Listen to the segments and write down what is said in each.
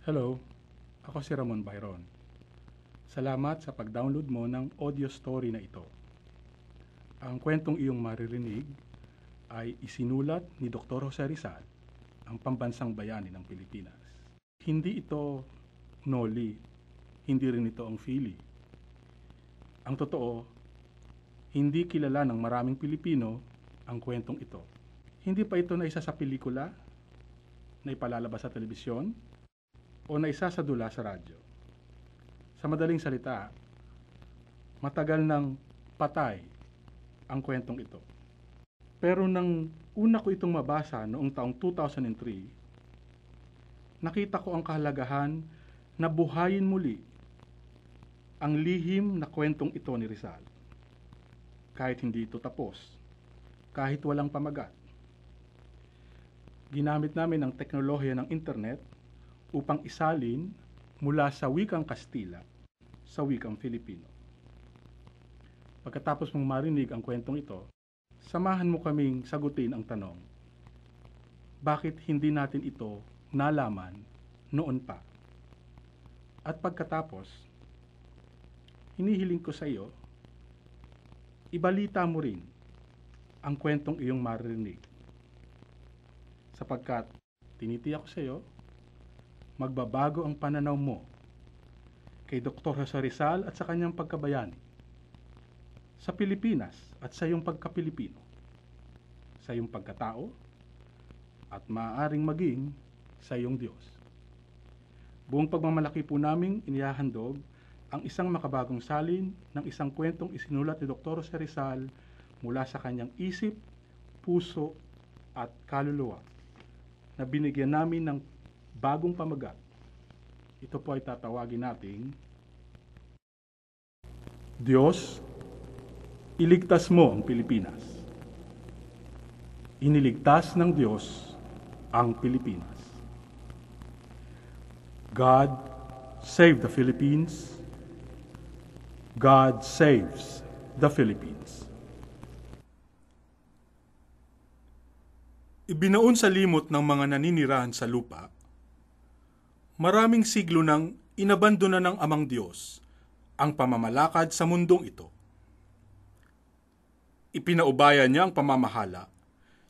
Hello, ako si Ramon Byron. Salamat sa pag-download mo ng audio story na ito. Ang kwentong iyong maririnig ay isinulat ni Dr. Jose Rizal, ang pambansang bayani ng Pilipinas. Hindi ito Noli, hindi rin ito ang Philly. Ang totoo, hindi kilala ng maraming Pilipino ang kwentong ito. Hindi pa ito naisa sa pelikula, na ipalalabas sa telebisyon, o naisasadula sa radyo. Sa madaling salita, matagal nang patay ang kwentong ito. Pero nang una ko itong mabasa noong taong 2003, nakita ko ang kahalagahan na buhayin muli ang lihim na kwentong ito ni Rizal. Kahit hindi ito tapos, kahit walang pamagat. Ginamit namin ang teknolohiya ng internet upang isalin mula sa wikang Kastila sa wikang Filipino. Pagkatapos mong marinig ang kwentong ito, samahan mo kaming sagutin ang tanong, bakit hindi natin ito nalaman noon pa? At pagkatapos, hinihiling ko sa iyo, ibalita mo rin ang kwentong iyong maririnig. Sapagkat tinitiyak ko sa iyo, magbabago ang pananaw mo kay Dr. Jose Rizal at sa kanyang pagkabayani, sa Pilipinas at sa iyong pagka-Pilipino, sa iyong pagkatao, at maaaring maging sa iyong Diyos. Buong pagmamalaki po naming inihahandog ang isang makabagong salin ng isang kwentong isinulat ni Dr. Jose Rizal mula sa kanyang isip, puso at kaluluwa na binigyan namin ng bagong pamagat. Ito po ay tatawagin nating Diyos, iligtas mo ang Pilipinas. Iniligtas ng Diyos ang Pilipinas. God save the Philippines. God saves the Philippines. Ibinaon sa limot ng mga naninirahan sa lupa, maraming siglo nang inabandona ng Amang Diyos ang pamamalakad sa mundong ito. Ipinaubaya niya ang pamamahala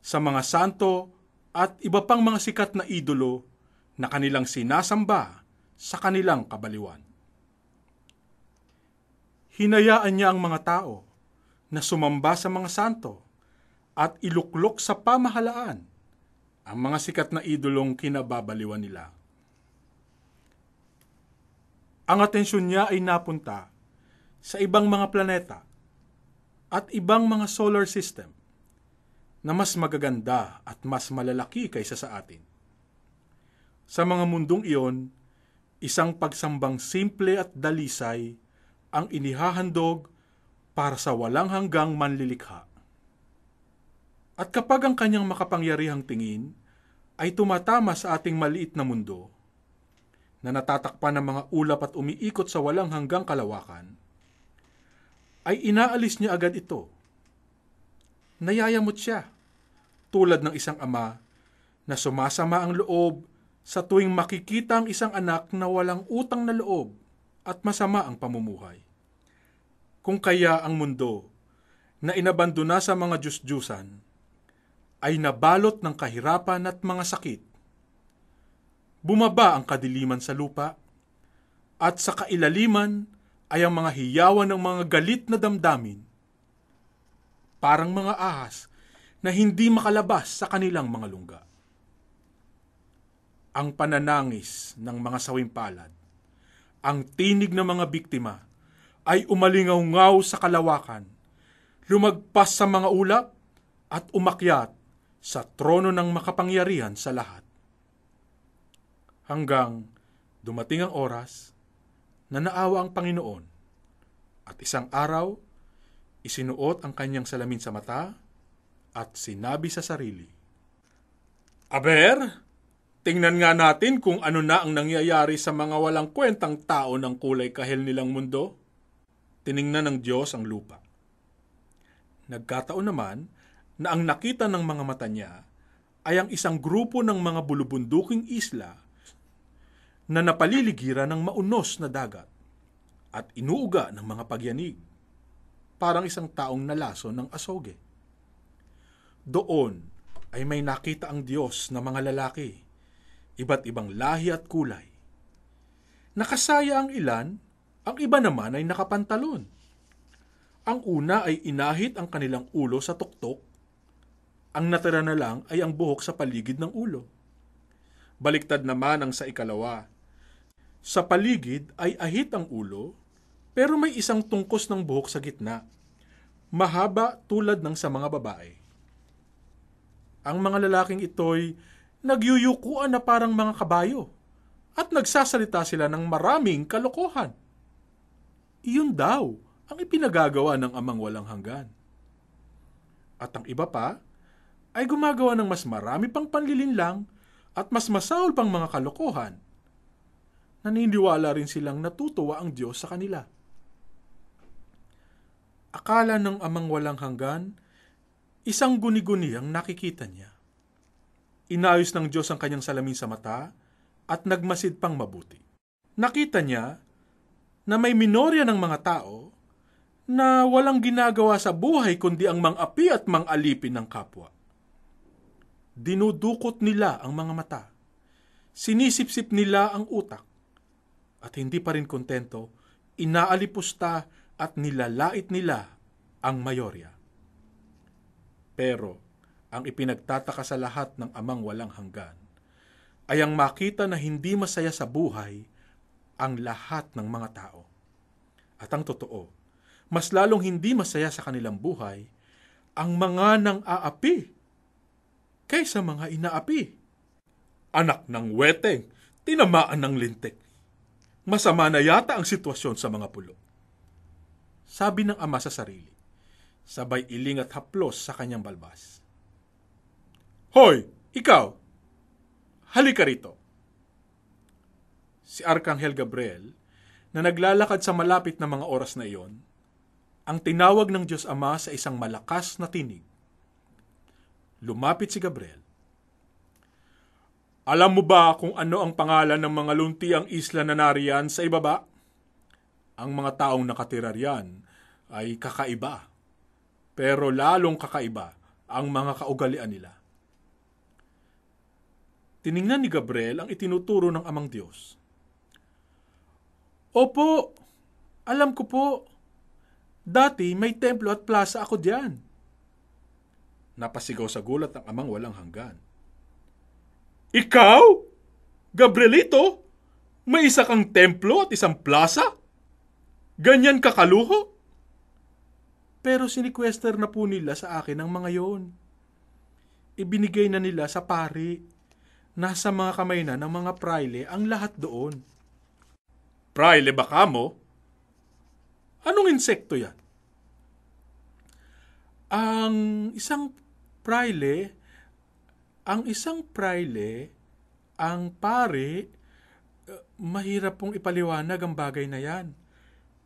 sa mga santo at iba pang mga sikat na idolo na kanilang sinasamba sa kanilang kabaliwan. Hinayaan niya ang mga tao na sumamba sa mga santo at iluklok sa pamahalaan ang mga sikat na idolong kinababaliwan nila. Ang atensyon niya ay napunta sa ibang mga planeta at ibang mga solar system na mas magaganda at mas malalaki kaysa sa atin. Sa mga mundong iyon, isang pagsambang simple at dalisay ang inihahandog para sa walang hanggang manlilikha. At kapag ang kanyang makapangyarihang tingin ay tumatama sa ating maliit na mundo, na natatakpan ng mga ulap at umiikot sa walang hanggang kalawakan, ay inaalis niya agad ito. Nayayamot siya, tulad ng isang ama na sumasama ang loob sa tuwing makikita ang isang anak na walang utang na loob at masama ang pamumuhay. Kung kaya ang mundo na inabandona sa mga Diyos-Diyusan ay nabalot ng kahirapan at mga sakit, bumaba ang kadiliman sa lupa, at sa kailaliman ay ang mga hiyawan ng mga galit na damdamin, parang mga ahas na hindi makalabas sa kanilang mga lungga. Ang pananangis ng mga sawimpalad, ang tinig ng mga biktima, ay umalingaw-ngaw sa kalawakan, lumagpas sa mga ulap, at umakyat sa trono ng makapangyarihan sa lahat. Hanggang dumating ang oras na naawa ang Panginoon at isang araw, isinuot ang kanyang salamin sa mata at sinabi sa sarili, Aber, tingnan nga natin kung ano na ang nangyayari sa mga walang kwentang tao ng kulay kahel nilang mundo. Tiningnan ng Diyos ang lupa. Nagkataon naman na ang nakita ng mga mata niya ay ang isang grupo ng mga bulubunduking isla na napaliligiran ng maunos na dagat at inuuga ng mga pagyanig, parang isang taong nalaso ng asoge. Doon ay may nakita ang Diyos na mga lalaki, iba't ibang lahi at kulay. Nakasaya ang ilan, ang iba naman ay nakapantalon. Ang una ay inahit ang kanilang ulo sa tuktok, ang natira na lang ay ang buhok sa paligid ng ulo. Baliktad naman ang sa ikalawa. Sa paligid ay ahit ang ulo, pero may isang tungkos ng buhok sa gitna, mahaba tulad ng sa mga babae. Ang mga lalaking ito'y nagyuyukuan na parang mga kabayo at nagsasalita sila ng maraming kalokohan. Iyon daw ang ipinagagawa ng Amang walang hanggan. At ang iba pa ay gumagawa ng mas marami pang panlilinlang at mas masahol pang mga kalokohan. Naniniwala rin silang natutuwa ang Diyos sa kanila. Akala ng Amang walang hanggan, isang guni-guni ang nakikita niya. Inayos ng Diyos ang kanyang salamin sa mata at nagmasid pang mabuti. Nakita niya na may minorya ng mga tao na walang ginagawa sa buhay kundi ang mang-api at mang-alipin ng kapwa. Dinudukot nila ang mga mata, sinisipsip nila ang utak, at hindi pa rin kontento, inaalipusta at nilalait nila ang mayorya. Pero ang ipinagtataka sa lahat ng Amang walang hanggan ay ang makita na hindi masaya sa buhay ang lahat ng mga tao. At ang totoo, mas lalong hindi masaya sa kanilang buhay ang mga nang-aapi kaysa mga inaapi. Anak ng weteng, tinamaan ng lintik. Masama na yata ang sitwasyon sa mga pulo. Sabi ng ama sa sarili, sabay iling at haplos sa kanyang balbas. Hoy, ikaw! Halika rito. Si Arkanghel Gabriel, na naglalakad sa malapit na mga oras na iyon, ang tinawag ng Diyos Ama sa isang malakas na tinig. Lumapit si Gabriel. Alam mo ba kung ano ang pangalan ng mga luntiang isla na nariyan sa ibaba? Ang mga taong nakatira riyan ay kakaiba, pero lalong kakaiba ang mga kaugalian nila. Tiningnan ni Gabriel ang itinuturo ng Amang Diyos. Opo, alam ko po. Dati may templo at plaza ako diyan. Napasigaw sa gulat ng Amang walang hanggan. Ikaw? Gabrielito? May isa kang templo at isang plaza? Ganyan kakaluho? Pero sinikwester na po nila sa akin ang mga yon. Ibinigay na nila sa pari. Nasa mga kamay na ng mga praile ang lahat doon. Praile ba kamo? Anong insekto yan? Ang isang praile, ang pare, mahirap pong ipaliwanag ang bagay na yan.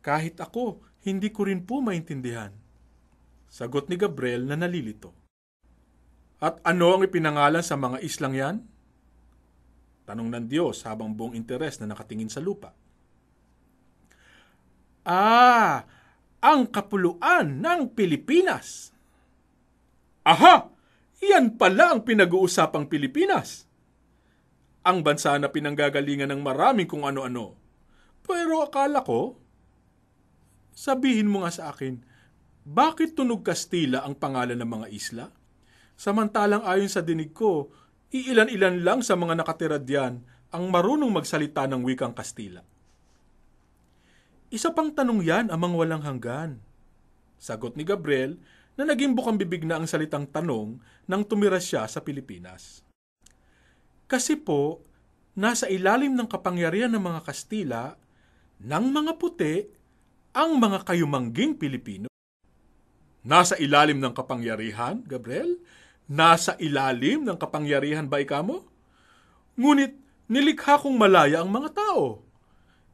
Kahit ako, hindi ko rin po maintindihan. Sagot ni Gabriel na nalilito. At ano ang ipinangalan sa mga islang yan? Tanong ng Diyos habang buong interes na nakatingin sa lupa. Ang kapuluan ng Pilipinas. Aha! Yan pala ang pinag-uusapang Pilipinas. Ang bansa na pinanggagalingan ng maraming kung ano-ano. Pero akala ko, sabihin mo nga sa akin, bakit tunog Kastila ang pangalan ng mga isla? Samantalang ayon sa dinig ko, iilan-ilan lang sa mga nakatira diyan ang marunong magsalita ng wikang Kastila. Isa pang tanong yan, Amang walang hanggan. Sagot ni Gabriel na naging bukang bibig na ang salitang tanong nang tumira siya sa Pilipinas. Kasi po, nasa ilalim ng kapangyarihan ng mga Kastila, ng mga puti, ang mga kayumangging Pilipino. Nasa ilalim ng kapangyarihan, Gabriel? Nasa ilalim ng kapangyarihan ba ikamo? Ngunit nilikha kong malaya ang mga tao.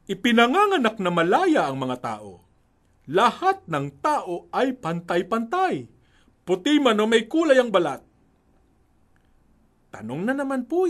Ipinanganganak na malaya ang mga tao. Lahat ng tao ay pantay-pantay. Puti man o may kulay ang balat. Tanong na naman po